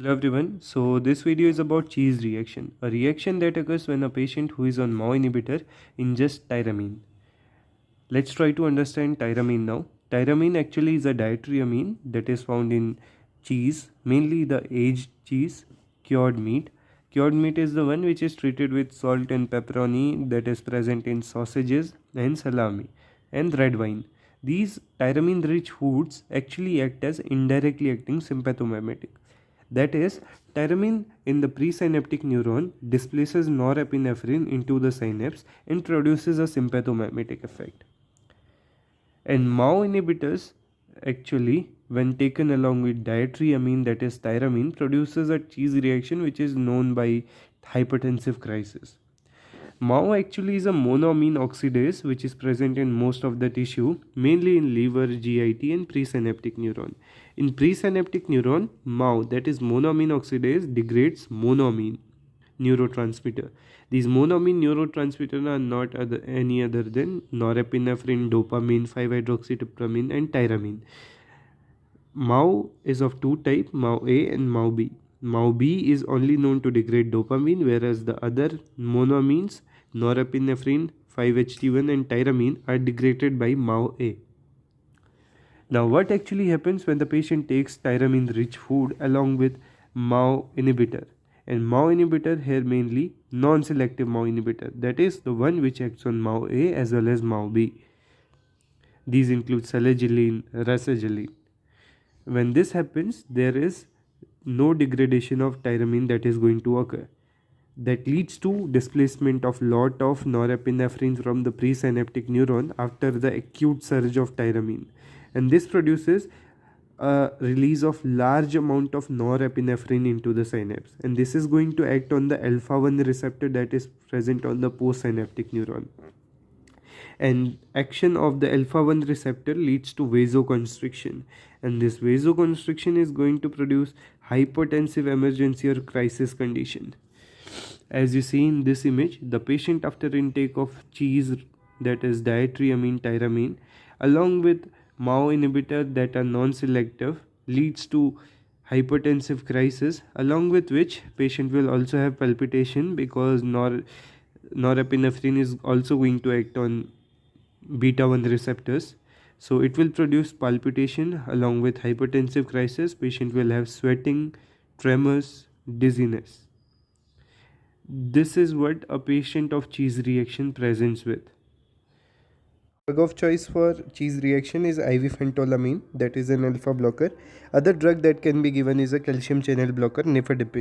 Hello everyone. So this video is about cheese reaction, a reaction that occurs when a patient who is on MAO inhibitor ingests tyramine. Let's try to understand tyramine now. Tyramine actually is a dietary amine that is found in cheese, mainly the aged cheese, cured meat. Cured meat is the one which is treated with salt and pepperoni that is present in sausages and salami and red wine. These tyramine rich foods actually act as indirectly acting sympathomimetic. That is, tyramine in the presynaptic neuron displaces norepinephrine into the synapse and produces a sympathomimetic effect. And MAO inhibitors actually, when taken along with dietary amine that is tyramine, produces a cheese reaction which is known by hypertensive crisis. MAO actually is a monoamine oxidase which is present in most of the tissue, mainly in liver, GIT and presynaptic neuron. In presynaptic neuron, MAO, that is monoamine oxidase, degrades monoamine neurotransmitter. These monoamine neurotransmitters are not any other than norepinephrine, dopamine, 5-hydroxytryptamine and tyramine. MAO is of two types, MAO A and MAO B. MAO B is only known to degrade dopamine, whereas the other monoamines, norepinephrine, 5-HT1 and tyramine are degraded by MAO A. Now what actually happens when the patient takes tyramine rich food along with MAO inhibitor? And MAO inhibitor here mainly non-selective MAO inhibitor, that is the one which acts on MAO A as well as MAO B. These include selegiline, rasagiline. When this happens, there is no degradation of tyramine that is going to occur. That leads to displacement of lot of norepinephrine from the presynaptic neuron after the acute surge of tyramine. And this produces a release of large amount of norepinephrine into the synapse. And this is going to act on the alpha-1 receptor that is present on the postsynaptic neuron. And action of the alpha-1 receptor leads to vasoconstriction, and this vasoconstriction is going to produce hypertensive emergency or crisis condition. As you see in this image, the patient after intake of cheese, that is dietary amine tyramine, along with MAO inhibitor that are non-selective, leads to hypertensive crisis, along with which patient will also have palpitation because norepinephrine is also going to act on beta 1 receptors. So it will produce palpitation along with hypertensive crisis. Patient will have sweating, tremors, dizziness. This is what a patient of cheese reaction presents with. Drug of choice for cheese reaction is IV phentolamine, that is an alpha blocker. Other drug that can be given is a calcium channel blocker, nifedipine.